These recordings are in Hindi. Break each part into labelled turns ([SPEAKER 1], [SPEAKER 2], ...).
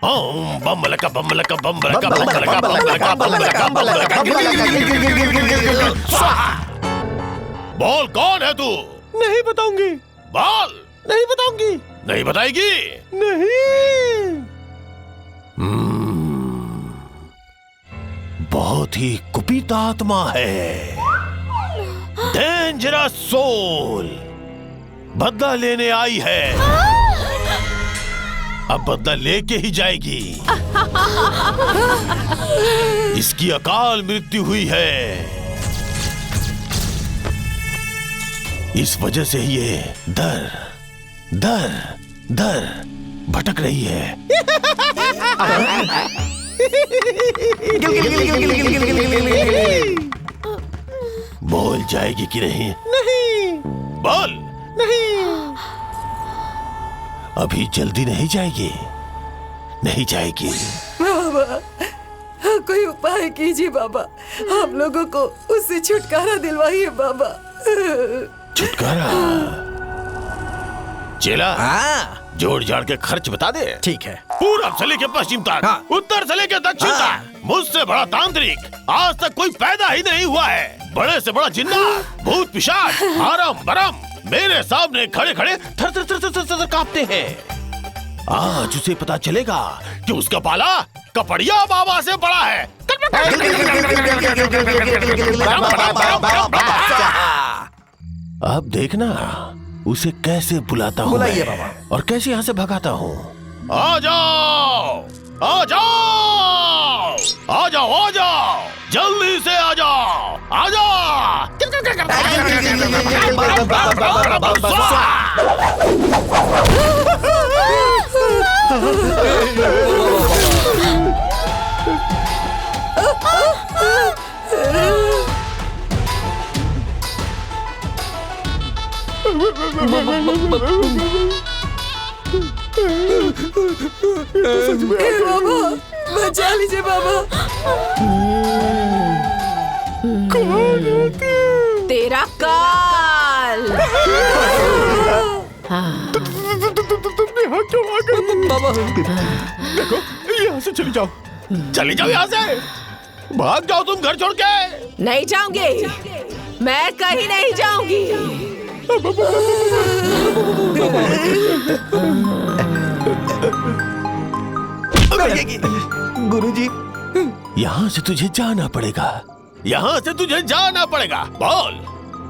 [SPEAKER 1] ओम बम लका बम लका बम लका बम लका बम लका बम लका बम लका। बोल कौन है तू?
[SPEAKER 2] नहीं बताऊंगी।
[SPEAKER 1] बोल।
[SPEAKER 2] नहीं बताऊंगी।
[SPEAKER 1] नहीं बताएगी?
[SPEAKER 2] नहीं।
[SPEAKER 1] बहुत ही कुपित आत्मा है, डेंजरस सोल, बदला लेने आई है। अब बदला लेके ही जाएगी। इसकी अकाल मृत्यु हुई है, इस वजह से ये दर दर दर भटक रही है। बोल जाएगी कि नहीं?
[SPEAKER 2] नहीं।
[SPEAKER 1] बोल।
[SPEAKER 2] नहीं।
[SPEAKER 1] अभी जल्दी नहीं जाएगी, नहीं जाएगी।
[SPEAKER 3] बाबा, कोई उपाय कीजिए बाबा, हम लोगों को उससे छुटकारा दिलवाइए बाबा।
[SPEAKER 1] छुटकारा? चेला, जोड़ जाड़ के खर्च बता दे।
[SPEAKER 2] ठीक है।
[SPEAKER 1] पूरब से लेके पश्चिम तक, उत्तर से लेके दक्षिण तक, मुझसे बड़ा तांत्रिक आज तक कोई पैदा ही नहीं हुआ है। बड़े से बड़ा जिन्ना, भूत पिशाच, हरम बरम मेरे सामने खड़े खड़े थर थर थर थर थर थर कांपते हैं। आज उसे पता चलेगा कि उसका पाला कपड़िया बाबा से बड़ा है। अब देखना उसे कैसे बुलाता हूँ।
[SPEAKER 2] बुलाइए बाबा।
[SPEAKER 1] और कैसे यहाँ से भगाता हूँ। आ जाओ, आ जाओ, आ जाओ, आ जाओ, जल्दी से आ जाओ, आ जाओ।
[SPEAKER 3] बाबा, बचा लीजिए बाबा।
[SPEAKER 2] कौन है तू?
[SPEAKER 3] तेरा काल।
[SPEAKER 2] तुमने यहाँ क्यों आ गए?
[SPEAKER 3] बाबा,
[SPEAKER 2] देखो, यहाँ से चली जाओ।
[SPEAKER 1] चली जाओ यहाँ से, भाग जाओ तुम घर छोड़ के।
[SPEAKER 3] नहीं जाऊंगी, मैं कहीं नहीं जाऊंगी।
[SPEAKER 2] गुरुजी,
[SPEAKER 1] यहाँ से तुझे जाना पड़ेगा, यहाँ से तुझे जाना पड़ेगा। बोल,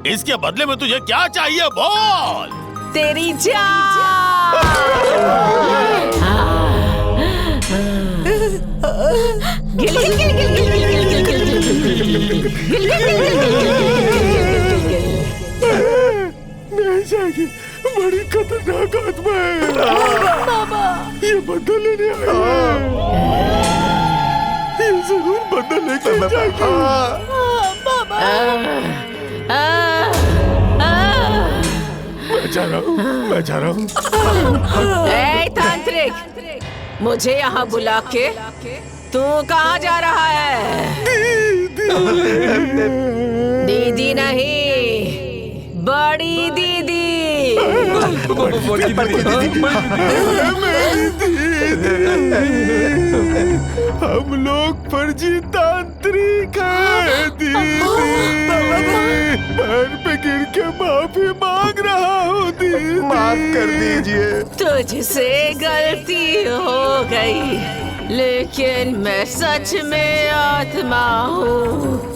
[SPEAKER 1] इसके बदले में तुझे क्या चाहिए? बोल।
[SPEAKER 3] तेरी जान। गिल गिल गिल गिल गिल गिल गिल गिल
[SPEAKER 2] नहीं जाएगी, बड़ी खतरनाक आत्मा है।
[SPEAKER 3] बाबा,
[SPEAKER 2] ये बदला लेने आई है। ये जरूर बदला लेके जाएगी। मैं जा रहा हूँ, मैं जा रहा हूँ।
[SPEAKER 3] ए तांत्रिक, मुझे यहाँ बुला के तू कहाँ जा रहा है? दीदी नहीं, बड़ी दीदी।
[SPEAKER 2] हम लोग फर्जी तांत्रिक हैं दीदी। पैर पे गिर के माफी मांग रहा हूँ दीदी। माफ कर दीजिए।
[SPEAKER 3] तुझसे गलती हो गई, लेकिन मैं सच में आत्मा हूँ।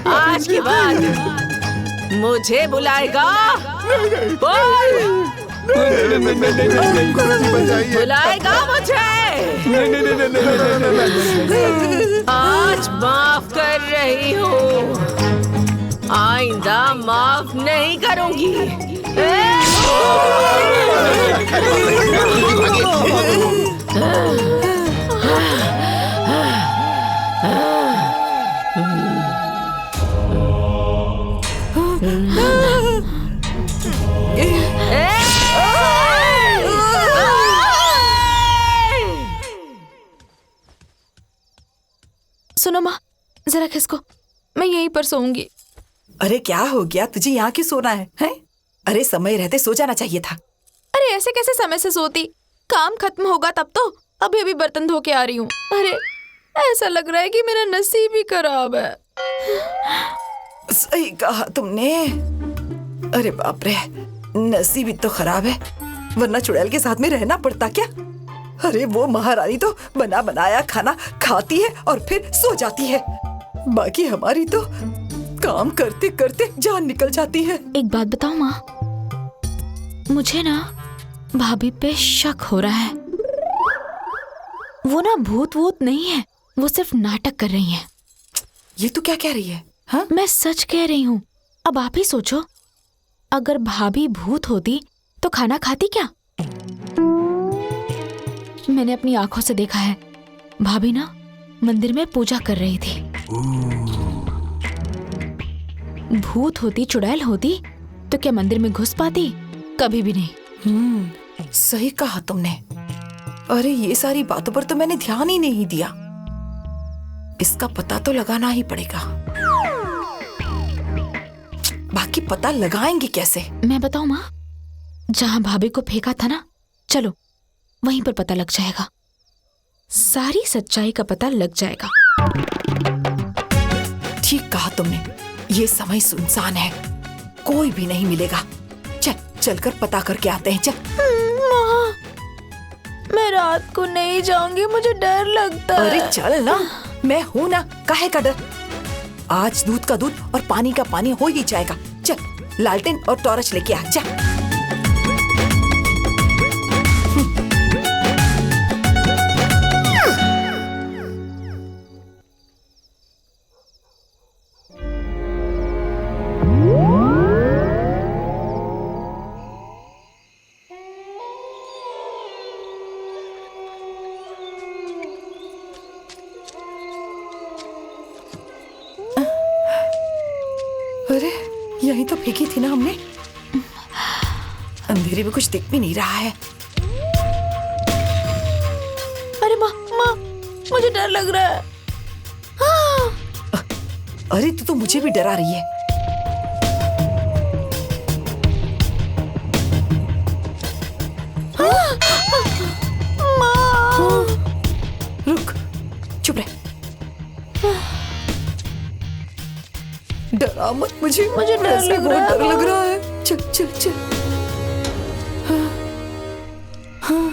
[SPEAKER 3] आज के बाद मुझे बुलाएगा? बोल, बुलाएगा मुझे? आज माफ कर रही हूँ, आइंदा माफ नहीं करूंगी।
[SPEAKER 4] जरा खिसको, मैं यहीं पर सोऊंगी।
[SPEAKER 3] अरे क्या हो गया, तुझे यहाँ क्यों सोना है, हैं? अरे समय रहते सो जाना चाहिए था।
[SPEAKER 4] अरे ऐसे कैसे समय से सोती, काम खत्म होगा तब तो। अभी अभी बर्तन धो के आ रही हूँ। अरे ऐसा लग रहा है कि मेरा नसीब ही खराब है।
[SPEAKER 3] सही कहा तुमने। अरे बाप रे, नसीब ही तो खराब है, वरना चुड़ैल के साथ में रहना पड़ता क्या। अरे वो महारानी तो बना बनाया खाना खाती है और फिर सो जाती है, बाकी हमारी तो काम करते करते जान निकल जाती है।
[SPEAKER 4] एक बात बताऊं माँ, मुझे ना भाभी पे शक हो रहा है। वो ना भूत वूत नहीं है, वो सिर्फ नाटक कर रही है।
[SPEAKER 3] ये तू क्या कह रही है? हाँ?
[SPEAKER 4] मैं सच कह रही हूँ। अब आप ही सोचो, अगर भाभी भूत होती तो खाना खाती क्या? मैंने अपनी आंखों से देखा है, भाभी ना मंदिर में पूजा कर रही थी। भूत होती, चुड़ैल होती तो क्या मंदिर में घुस पाती? कभी भी नहीं।
[SPEAKER 3] सही कहा तुमने। अरे ये सारी बातों पर तो मैंने ध्यान ही नहीं दिया। इसका पता तो लगाना ही पड़ेगा। बाकी पता लगाएंगे कैसे?
[SPEAKER 4] मैं बताऊं माँ, जहां भाभी को फेंका था ना, चलो वहीं पर पता लग जाएगा। सारी सच्चाई का पता लग जाएगा।
[SPEAKER 3] ठीक कहा तुमने, ये समय सुनसान है, कोई भी नहीं मिलेगा। चल चलकर पता करके आते हैं। चल।
[SPEAKER 4] माँ, मैं रात को नहीं जाऊंगी, मुझे डर लगता है।
[SPEAKER 3] अरे चल ना, मैं हूं ना, काहे का डर। आज दूध का दूध और पानी का पानी हो ही जाएगा। चल लालटेन और टॉर्च लेके आ जा। अरे यही तो फेंकी थी ना हमने। अंधेरे में कुछ दिख भी नहीं रहा है।
[SPEAKER 4] अरे माँ, मुझे डर लग रहा है।
[SPEAKER 3] अरे तू तो मुझे भी डरा रही है।
[SPEAKER 4] माँ,
[SPEAKER 3] रुक, चुप रह। डरा मत मुझे
[SPEAKER 4] डर
[SPEAKER 3] ऐसे
[SPEAKER 4] लग
[SPEAKER 3] बहुत
[SPEAKER 4] रहा है।
[SPEAKER 3] डर लग रहा है। चल चल चल। हाँ, हाँ।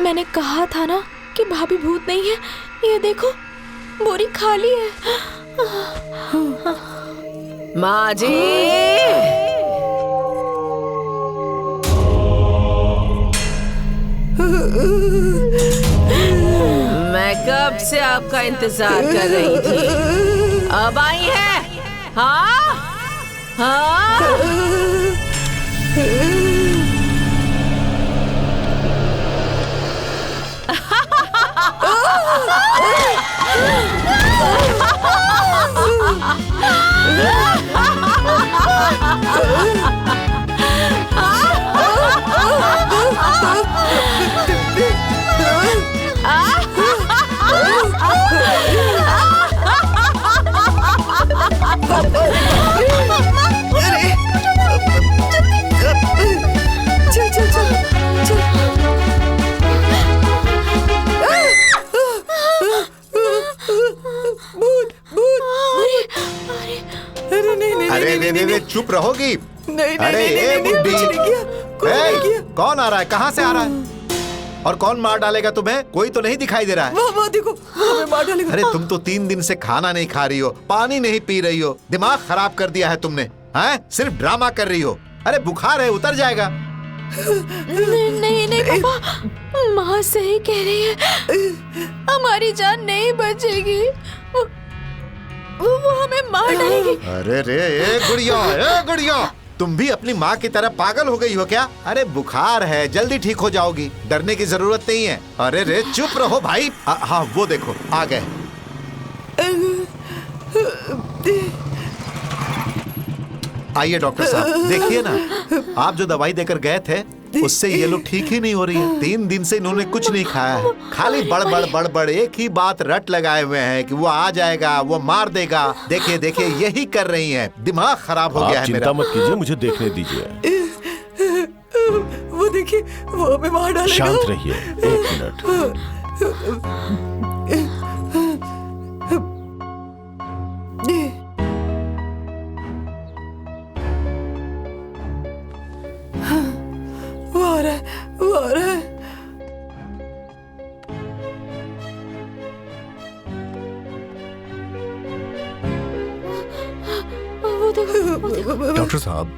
[SPEAKER 4] मैंने कहा था ना कि भाभी भूत नहीं है। ये देखो, बोरी खाली है।
[SPEAKER 5] माँ जी, मैं कब से आपका इंतजार कर रही थी। अब आई है? हाँ हाँ।
[SPEAKER 3] चल चल चल चल। भूत भूत। अरे नहीं
[SPEAKER 2] चुप रहोगी?
[SPEAKER 3] नहीं
[SPEAKER 2] अरे
[SPEAKER 3] नहीं
[SPEAKER 2] ए
[SPEAKER 3] नहीं,
[SPEAKER 2] बुड्ढी,
[SPEAKER 3] कुछ नहीं किया, कुछ नहीं किया।
[SPEAKER 2] कौन आ रहा है? कहाँ से आ रहा है? और कौन मार डालेगा तुम्हें? कोई तो नहीं दिखाई दे रहा है।
[SPEAKER 3] वो देखो, वो हमें मार डालेगा।
[SPEAKER 2] अरे तुम तो 3 दिन से खाना नहीं खा रही हो, पानी नहीं पी रही हो, दिमाग खराब कर दिया है तुमने। हैं? सिर्फ ड्रामा कर रही हो। अरे बुखार है, उतर जाएगा।
[SPEAKER 4] नहीं नहीं पापा, माँ सही कह रही है, हमारी जान नहीं बचेगी। वो हमें मार डालेगी।
[SPEAKER 2] अरे रे ए गुड़िया, तुम भी अपनी माँ की तरह पागल हो गई हो क्या? अरे बुखार है, जल्दी ठीक हो जाओगी, डरने की जरूरत नहीं है। अरे रे चुप रहो भाई। हाँ वो देखो आ गए। आइए डॉक्टर साहब, देखिए ना, आप जो दवाई देकर गए थे उससे ये लोग ठीक ही नहीं हो रही है। 3 दिन से इन्होंने कुछ नहीं खाया है, खाली बड़ एक ही बात रट लगाए हुए हैं कि वो आ जाएगा, वो मार देगा। देखिए देखिए यही कर रही हैं। दिमाग खराब हो गया है मेरा।
[SPEAKER 1] चिंता मत कीजिए, मुझे देखने दीजिए।
[SPEAKER 3] वो देखिए, वो हमें मार डालेगा।
[SPEAKER 1] शांत रहिए, 1 मिनट।
[SPEAKER 3] वो आ रहा है, वो आ रहा है।
[SPEAKER 6] डॉक्टर साहब,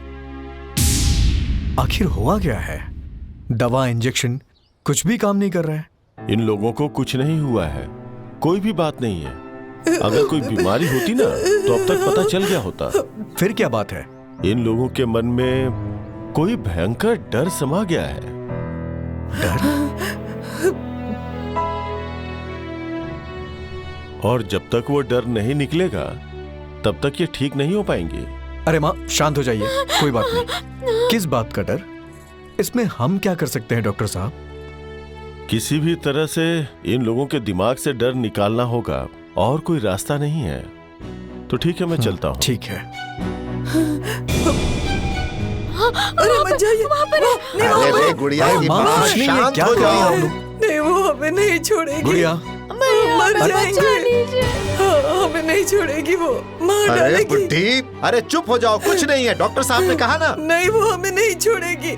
[SPEAKER 6] आखिर हुआ क्या है? दवा इंजेक्शन कुछ भी काम नहीं कर रहा है।
[SPEAKER 1] इन लोगों को कुछ नहीं हुआ है, कोई भी बात नहीं है। अगर कोई बीमारी होती ना तो अब तक पता चल गया होता।
[SPEAKER 6] फिर क्या बात है?
[SPEAKER 1] इन लोगों के मन में कोई भयंकर डर समा गया है।
[SPEAKER 6] डर?
[SPEAKER 1] और जब तक वो डर नहीं निकलेगा तब तक ये ठीक नहीं हो पाएंगे।
[SPEAKER 6] अरे माँ शांत हो जाइए, कोई बात नहीं। किस बात का डर? इसमें हम क्या कर सकते हैं डॉक्टर साहब?
[SPEAKER 1] किसी भी तरह से इन लोगों के दिमाग से डर निकालना होगा, और कोई रास्ता नहीं है। तो ठीक है, मैं चलता हूँ।
[SPEAKER 6] ठीक है।
[SPEAKER 3] अरे मत जाइए।
[SPEAKER 2] अरे रे गुड़िया की
[SPEAKER 6] माँ,
[SPEAKER 2] माँ,
[SPEAKER 6] कुछ नहीं है,
[SPEAKER 2] शांत
[SPEAKER 6] क्या
[SPEAKER 2] हो
[SPEAKER 6] कर रही हैं
[SPEAKER 2] जाओ।
[SPEAKER 6] आप लोग?
[SPEAKER 3] नहीं, वो हमें नहीं छोड़ेगी।
[SPEAKER 6] गुड़िया,
[SPEAKER 3] मर जाएंगे। हाँ, हमें नहीं छोड़ेगी, वो मार
[SPEAKER 2] अरे
[SPEAKER 3] डालेगी।
[SPEAKER 2] बुड्ढी, अरे चुप हो जाओ, कुछ नहीं है, डॉक्टर साहब ने कहा ना।
[SPEAKER 3] नहीं, वो हमें नहीं छोड़ेगी।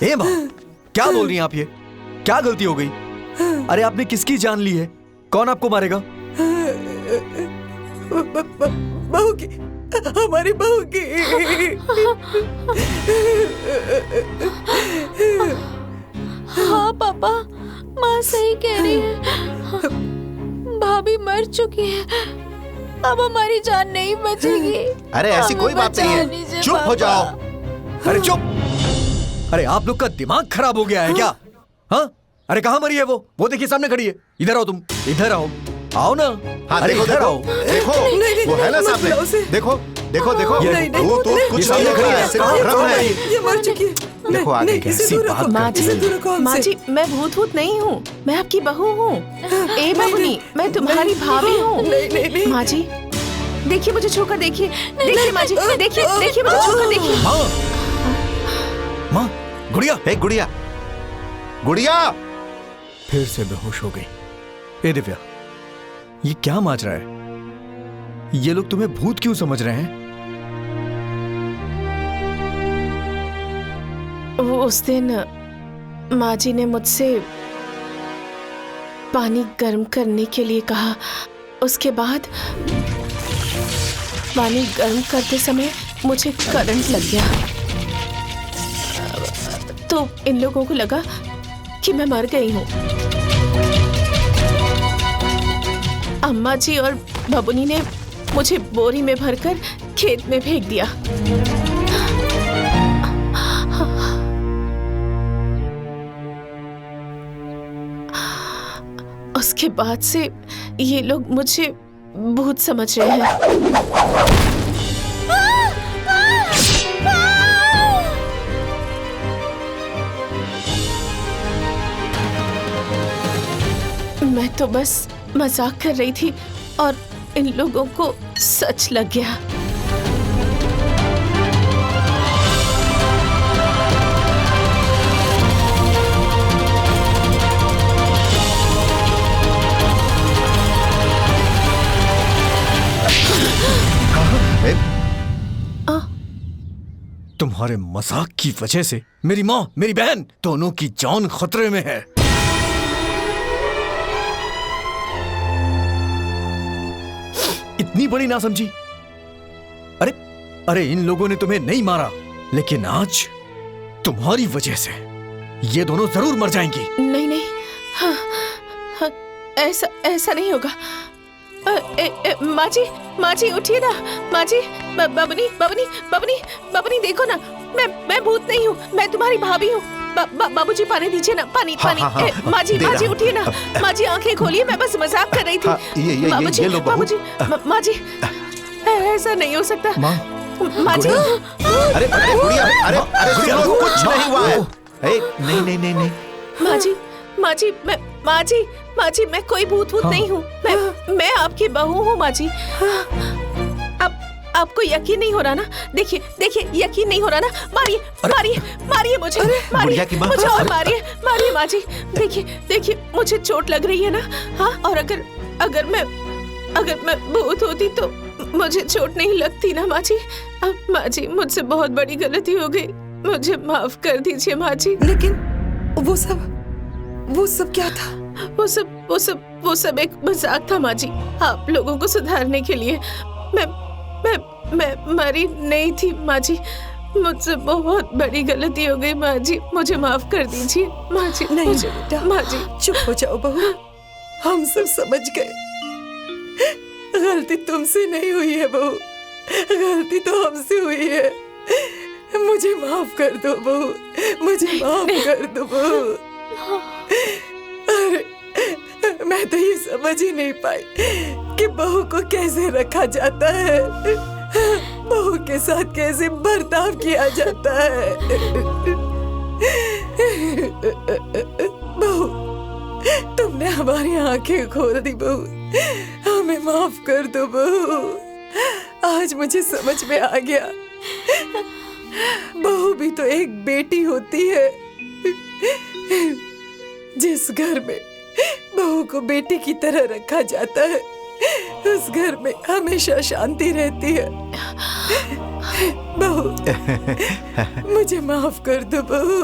[SPEAKER 6] ए माँ, क्या बोल रही हैं आप? ये क्या गलती हो गई? अरे आपने किसकी जान ली है? कौन आपको मारेगा?
[SPEAKER 3] बहू की, हमारी बहू की।
[SPEAKER 4] हाँ पापा, माँ सही कह रही है, भाभी मर चुकी है, अब हमारी जान नहीं बचेगी।
[SPEAKER 2] अरे ऐसी
[SPEAKER 4] हमें
[SPEAKER 2] कोई बात नहीं
[SPEAKER 4] बचा
[SPEAKER 2] है,
[SPEAKER 4] लीजिए
[SPEAKER 2] चुप हो
[SPEAKER 4] पापा।
[SPEAKER 2] जाओ।
[SPEAKER 6] अरे चुप! अरे आप लोग का दिमाग खराब हो गया है क्या? हाँ? अरे कहाँ मरी है वो देखिए सामने खड़ी है। इधर आओ, तुम इधर आओ, आओ ना।
[SPEAKER 2] हाँ
[SPEAKER 6] अरे
[SPEAKER 2] देखो
[SPEAKER 6] इधर
[SPEAKER 2] देखो
[SPEAKER 6] आओ।
[SPEAKER 2] देखो, वो है ना
[SPEAKER 3] मत
[SPEAKER 2] सामने।
[SPEAKER 3] बुलाओ उसे।
[SPEAKER 2] देखो देखो देखो,
[SPEAKER 6] नहीं,
[SPEAKER 3] नहीं,
[SPEAKER 2] वो तो
[SPEAKER 3] नहीं,
[SPEAKER 2] कुछ
[SPEAKER 6] नहीं,
[SPEAKER 2] नहीं खड़ी है,
[SPEAKER 6] नहीं,
[SPEAKER 2] सिर्फ
[SPEAKER 6] नहीं,
[SPEAKER 2] भ्रम है।
[SPEAKER 3] ये मर चुकी है।
[SPEAKER 2] देखो आ गई
[SPEAKER 3] नहीं,
[SPEAKER 2] कैसी
[SPEAKER 3] इसे दूर
[SPEAKER 6] बात
[SPEAKER 3] रखो,
[SPEAKER 5] माँ
[SPEAKER 3] इसे
[SPEAKER 5] जी,
[SPEAKER 3] दूर रखो
[SPEAKER 5] माँ
[SPEAKER 3] हमसे।
[SPEAKER 5] जी, मैं भूत नहीं हूँ, मैं आपकी बहू हूँ। ए बबुनी, मैं तुम्हारी भाभी हूँ।
[SPEAKER 3] नहीं, नहीं, नहीं।
[SPEAKER 5] माँ जी, देखिए मुझे छूकर देखिए, देखिए माँ जी, देखिए देखिए मुझे छूकर देखिए।
[SPEAKER 6] माँ, गुड़िया,
[SPEAKER 2] हे गुड़िया, गुड़िया।
[SPEAKER 6] फिर से बेहोश हो गई। ए दिव्या, ये क्या माज रहा है? ये लोग तुम्हें भूत क्यों समझ रहे हैं?
[SPEAKER 5] वो उस दिन माँ जी ने मुझसे पानी गर्म करने के लिए कहा। उसके बाद पानी गर्म करते समय मुझे करंट लग गया, तो इन लोगों को लगा कि मैं मर गई हूँ। अम्मा जी और बबुनी ने मुझे बोरी में भरकर खेत में फेंक दिया। उसके बाद से ये लोग मुझे भूत समझ रहे हैं। मैं तो बस मजाक कर रही थी और इन लोगों को सच लग गया।
[SPEAKER 6] तुम्हारे मजाक की वजह से मेरी माँ मेरी बहन दोनों की जान खतरे में है। इतनी बड़ी ना समझी। अरे अरे इन लोगों ने तुम्हें नहीं मारा, लेकिन आज तुम्हारी वजह से ये दोनों जरूर मर जाएंगी।
[SPEAKER 5] नहीं नहीं, हाँ, हाँ, ऐसा नहीं होगा। माँ जी उठिए ना। माँ जी, बबनी देखो ना, मैं भूत नहीं हूँ, मैं तुम्हारी भाभी हूँ। बाबूजी पानी दीजिए ना, पानी। माँ जी उठिए ना। माँ जी आंखें खोलिए, मैं बस मजाक कर रही थी। बाबूजी ऐसा नहीं हो सकता। माँ जी,
[SPEAKER 2] अरे गुड़िया, अरे कुछ नहीं हुआ है। नहीं। माँ जी मैं कोई भूत नहीं हूँ। मैं आपकी बहू हूँ माँ जी। आपको यकीन नहीं हो रहा ना? देखिए यकीन नहीं हो रहा ना? मारिए मुझे, मुझे और मारिए माँ जी। देखिए मुझे चोट लग रही है ना। हाँ, और अगर मैं भूत होती तो मुझे चोट नहीं लगती ना माँ जी। माँ जी मुझसे बहुत बड़ी गलती हो गई, मुझे माफ कर दीजिए माँ जी।
[SPEAKER 3] लेकिन वो सब क्या था?
[SPEAKER 5] वो सब एक मजाक था माँ जी, आप लोगों को सुधारने के लिए। मैं मरी नहीं थी माँ जी, मुझसे बहुत बड़ी गलती हो गई माँ जी, मुझे माफ कर दीजिए माँ जी।
[SPEAKER 3] नहीं बेटा,
[SPEAKER 5] माँ जी
[SPEAKER 3] चुप हो जाओ बहू, हम सब समझ गए। गलती तुमसे नहीं हुई है बहू, गलती तो हमसे हुई है। मुझे माफ कर दो बहू, मुझे माफ कर दो बहू। अरे मैं तो ये समझ ही नहीं पाई कि बहू को कैसे रखा जाता है, बहू के साथ कैसे बर्ताव किया जाता है। बहू, तुमने हमारी आंखें खोल दी बहू, हमें माफ कर दो बहू। आज मुझे समझ में आ गया, बहू भी तो एक बेटी होती है। जिस घर में बहू को बेटी की तरह रखा जाता है, उस घर में हमेशा शांति रहती है। बहू, मुझे माफ कर दो बहू।